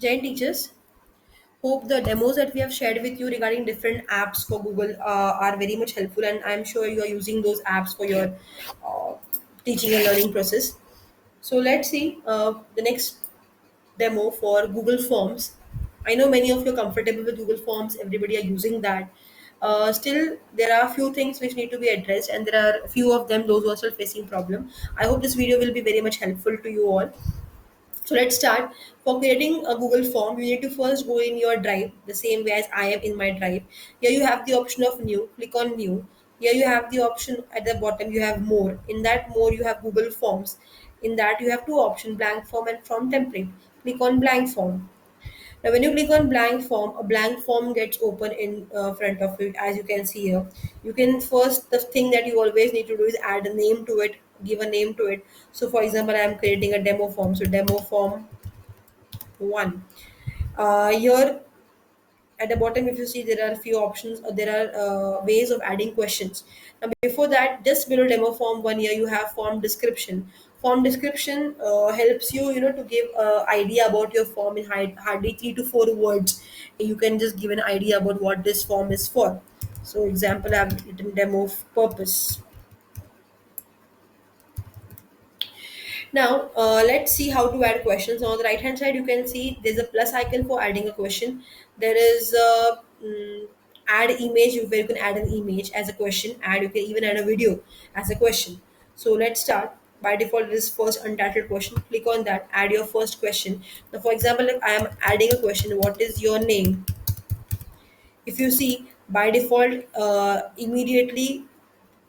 Giant teachers, hope the demos that we have shared with you regarding different apps for Google are very much helpful, and I'm sure you are using those apps for your uh, teaching and learning process. So let's see the next demo for Google Forms. I know many of you are comfortable with Google Forms, everybody are using that. Still, there are a few things which need to be addressed, and there are a few of them those who are still facing problem. I hope this video will be very much helpful to you all. So let's start. For creating a Google form, you need to first go in your drive, the same way as I am in my drive. Here you have the option of new. Click on new. Here you have the option at the bottom. You have more. In that more, you have Google Forms. In that you have two options: blank form and form template. Click on blank form. Now, when you click on blank form, a blank form gets open in front of it, as you can see here. You can first, the thing that you always need to do is add a name to it, give a name to it. So, for example, I am creating a demo form. So, demo form one. Here at the bottom, if you see, there are a few options, or there are ways of adding questions. Now before that, just below demo form one, here you have form description. Form description helps you, to give idea about your form in hardly 3 to 4 words. You can just give an idea about what this form is for. So example, I've written demo purpose. Now, let's see how to add questions. On the right hand side, you can see there's a plus icon for adding a question. There is a add image where you can add an image as a question, and you can even add a video as a question. So let's start. By default, it is first untitled question. Click on that, add your first question. Now, for example, if I am adding a question, what is your name? If you see, by default, immediately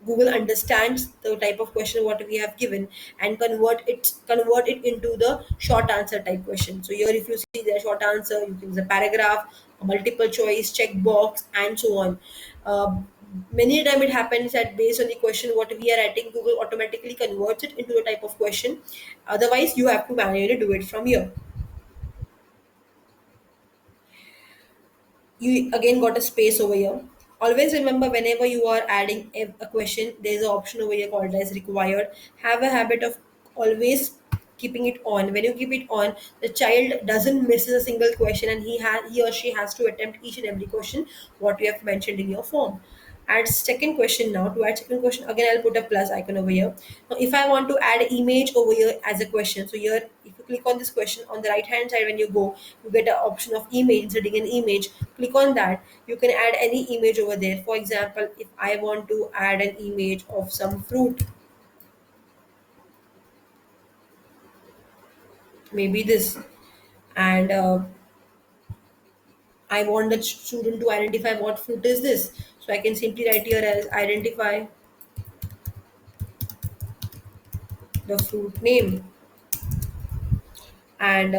Google understands the type of question what we have given and convert it into the short answer type question. So here, if you see the short answer, you can use a paragraph, a multiple choice, checkbox, and so on. Many time it happens that based on the question what we are writing, Google automatically converts it into a type of question. Otherwise, you have to manually do it from here. You again got a space over here. Always remember, whenever you are adding a question, there is an option over here called as required. Have a habit of always keeping it on. When you keep it on, the child doesn't miss a single question, and he or she has to attempt each and every question what you have mentioned in your form. Add second question. Now to add second question, again I'll put a plus icon over here. Now if I want to add image over here as a question, so here if you click on this question on the right hand side, when you go, you get an option of image, inserting an image. Click on that, you can add any image over there. For example, if I want to add an image of some fruit, maybe this, and I want the student to identify what fruit is this. So I can simply write here as identify the fruit name. And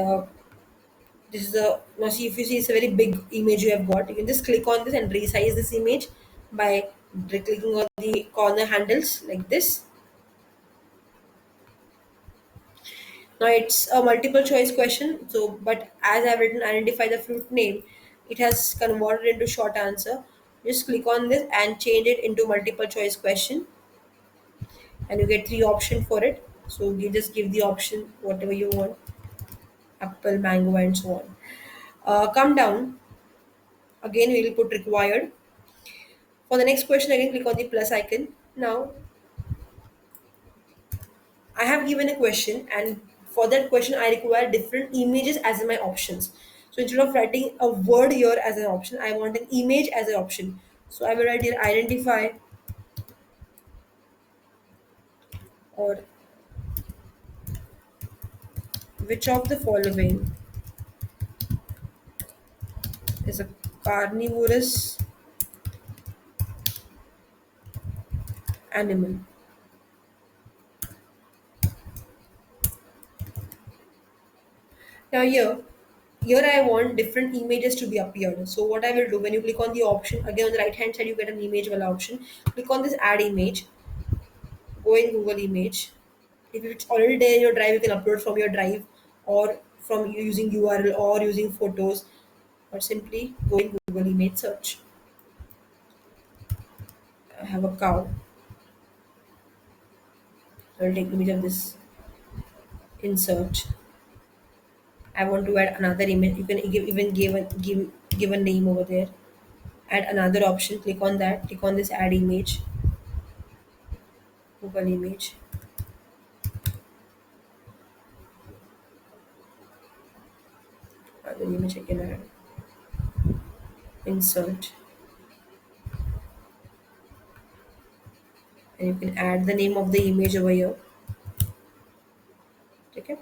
this is a, now see, if you see, it's a very big image you have got. You can just click on this and resize this image by clicking on the corner handles like this. Now it's a multiple choice question. So, but as I've written identify the fruit name, it has converted into short answer. Just click on this and change it into multiple choice question, and you get three options for it. So you just give the option whatever you want: apple, mango, and so on. Come down. Again, we will put required. For the next question, again click on the plus icon. Now I have given a question, and for that question I require different images as my options. So instead of writing a word here as an option, I want an image as an option. So I will write here identify, or which of the following is a carnivorous animal. Now here I want different images to be appeared. So what I will do, when you click on the option, again on the right hand side you get an image wala option. Click on this add image, go in Google image. If it's already there in your drive, you can upload from your drive, or from you using URL, or using photos, or simply go in Google image search. I have a cow. So I'll take image of this in search. I want to add another image. You can give a name over there. Add another option. Click on that. Click on this add image. Google image. Other image I can add. Insert. And you can add the name of the image over here. Okay,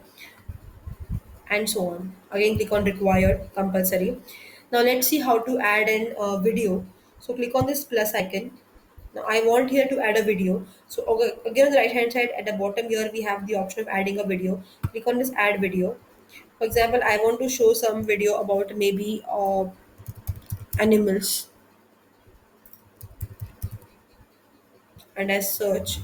and so on. Again, click on required, compulsory. Now let's see how to add an video. So click on this plus icon. Now I want here to add a video. So okay, again on the right hand side at the bottom here we have the option of adding a video. Click on this add video. For example, I want to show some video about maybe animals, and I'll search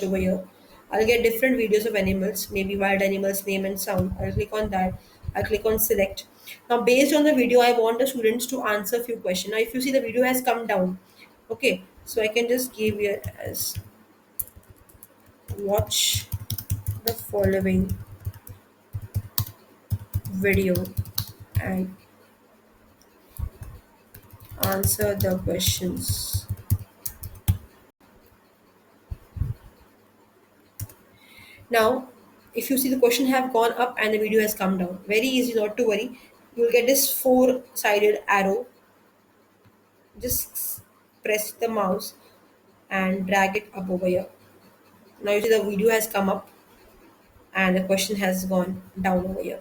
over here. I'll get different videos of animals, maybe wild animals, name and sound. I'll click on that. I'll click on select. Now, based on the video, I want the students to answer a few questions. Now, if you see the video has come down, okay, so I can just give you as watch the following video and answer the questions. Now, if you see the question have gone up and the video has come down, very easy, not to worry. You'll get this four-sided arrow. Just press the mouse and drag it up over here. Now you see the video has come up and the question has gone down over here.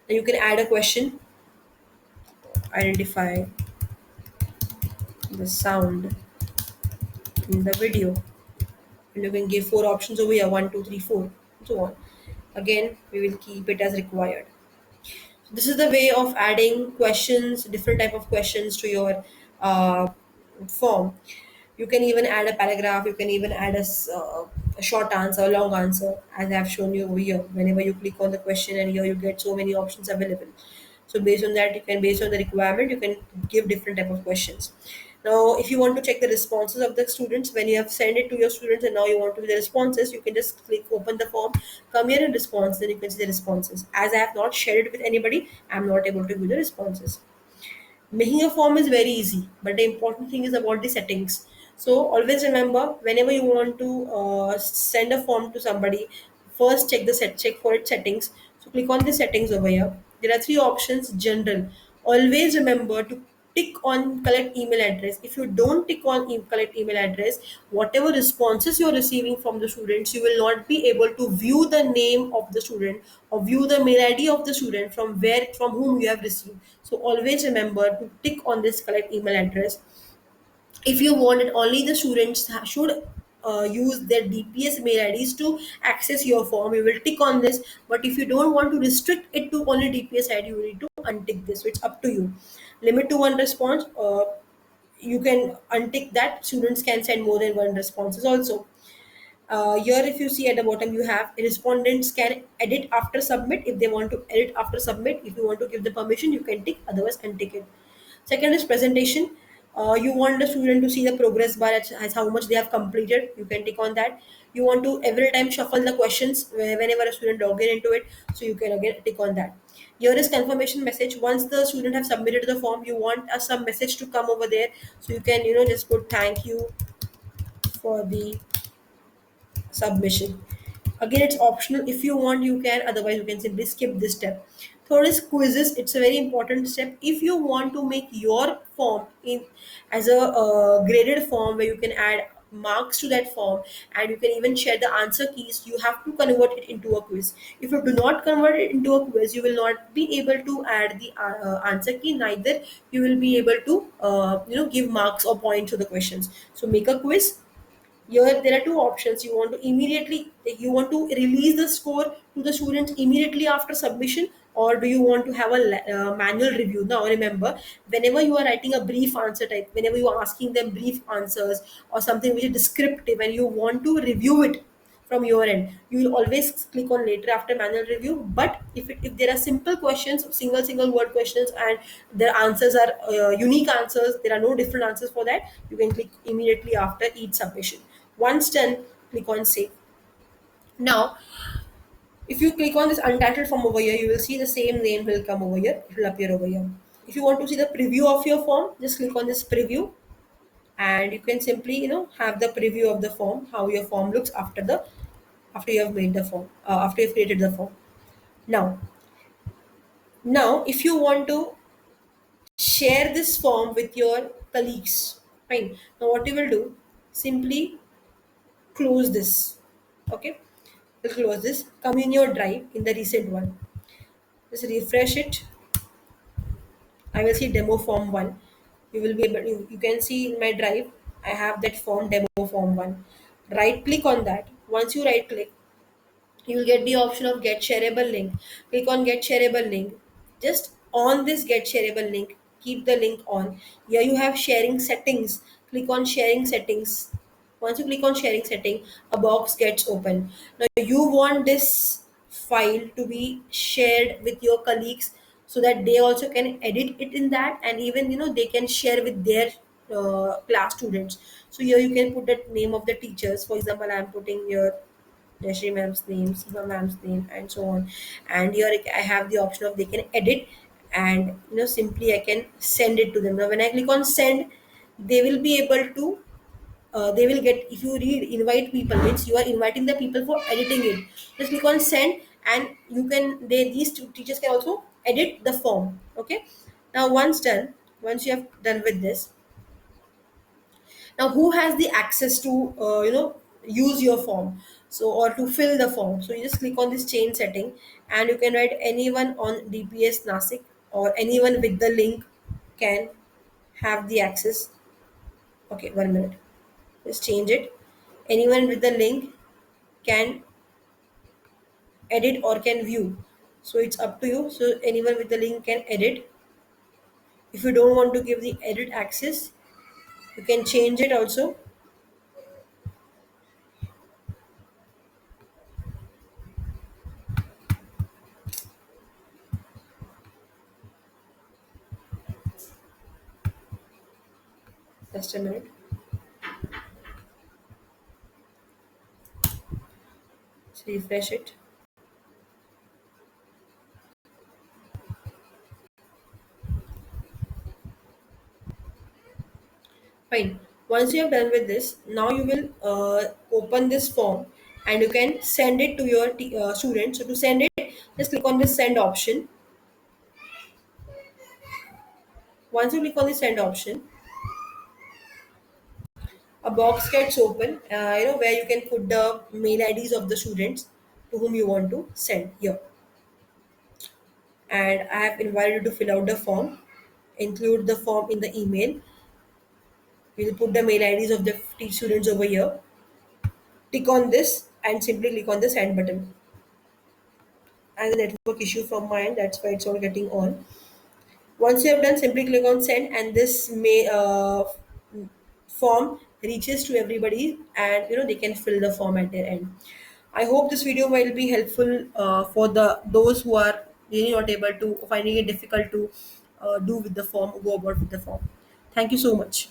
Now you can add a question, identify the sound in the video, and you can give four options over here: one, two, three, four, and so on. Again, we will keep it as required. This is the way of adding questions, different type of questions to your uh, form. You can even add a paragraph. You can even add a short answer, a long answer, as I have shown you over here. Whenever you click on the question, and here you get so many options available. So based on that, you can, based on the requirement, you can give different type of questions. Now, if you want to check the responses of the students, when you have sent it to your students and now you want to see the responses, you can just click open the form, come here in response, then you can see the responses. As I have not shared it with anybody, I am not able to view the responses. Making a form is very easy, but the important thing is about the settings. So always remember, whenever you want to send a form to somebody, first check for its settings. So click on the settings over here. There are three options. General. Always remember to tick on collect email address. If you don't tick on collect email address, whatever responses you're receiving from the students, you will not be able to view the name of the student or view the mail ID of the student from whom you have received. So always remember to tick on this collect email address. If you want it, only the students should use their DPS mail IDs to access your form. You will tick on this. But if you don't want to restrict it to only DPS ID, you need to untick this. So it's up to you. Limit to one response. You can untick that. Students can send more than one responses also. Here, if you see at the bottom, you have respondents can edit after submit. If they want to edit after submit, if you want to give the permission, you can tick. Otherwise, untick it. Second is presentation. You want the student to see the progress bar as how much they have completed. You can tick on that. You want to every time shuffle the questions whenever a student log in into it. So you can again tick on that. Here is confirmation message. Once the student have submitted the form, you want some message to come over there. So you can just put thank you for the submission. Again, it's optional. If you want, you can. Otherwise, you can simply skip this step. Third is quizzes. It's a very important step. If you want to make your form in as a graded form where you can add marks to that form and you can even share the answer keys, you have to convert it into a quiz. If you do not convert it into a quiz, you will not be able to add the answer key. Neither you will be able to give marks or points to the questions. So make a quiz. Here there are two options. You want to release the score to the students immediately after submission, or do you want to have a manual review? Now remember, whenever you are writing a brief answer type, whenever you are asking them brief answers or something which is descriptive and you want to review it from your end, you will always click on later after manual review. But if there are simple questions, single word questions, and their answers are unique answers, there are no different answers for that, you can click immediately after each submission. Once done, click on save. Now If you click on this untitled form over here, you will see the same name will come over here. It will appear over here. If you want to see the preview of your form, just click on this preview, and you can simply have the preview of the form, how your form looks after you have made the form, after you've created the form. Now, if you want to share this form with your colleagues, fine. Now, what you will do? Simply close this. Okay, we'll close this. Come in your drive in the recent one. Just refresh it. I will see demo form one. You will be able. You can see in my drive. I have that form, demo form one. Right click on that. Once you right click, you will get the option of get shareable link. Click on get shareable link. Just on this get shareable link, keep the link on. Here you have sharing settings. Click on sharing settings. Once you click on sharing setting, a box gets open. Now you want this file to be shared with your colleagues so that they also can edit it in that, and even they can share with their class students. So here you can put the name of the teachers. For example, I am putting here Jashri ma'am's name, Siva ma'am's name, and so on. And here I have the option of they can edit, and simply I can send it to them. Now when I click on send, they will be able to. They will get, if you read invite people, means you are inviting the people for editing it. Just click on send, and you can these two teachers can also edit the form. Okay. Now once you have done with this, now who has the access to use your form, so or to fill the form? So you just click on this chain setting, and you can write anyone on DPS Nasik, or anyone with the link can have the access. Okay, 1 minute, just change it. Anyone with the link can edit or can view, so it's up to you. So anyone with the link can edit. If you don't want to give the edit access, you can change it also. Just a minute, let's refresh it. Fine. Once you have done with this, now you will open this form, and you can send it to your student. So to send it, just click on the send option. Once you click on the send option, a box gets open. Where you can put the mail IDs of the students to whom you want to send here. And I have invited you to fill out the form. Include the form in the email. We will put the mail IDs of the students over here. Click on this and simply click on the send button. And the network issue from my end, that's why it's not getting on. Once you have done, simply click on send, and this form reaches to everybody, and they can fill the form at their end. I hope this video will be helpful for those who are really not able to, finding it difficult to do with the form, go about with the form. Thank you so much.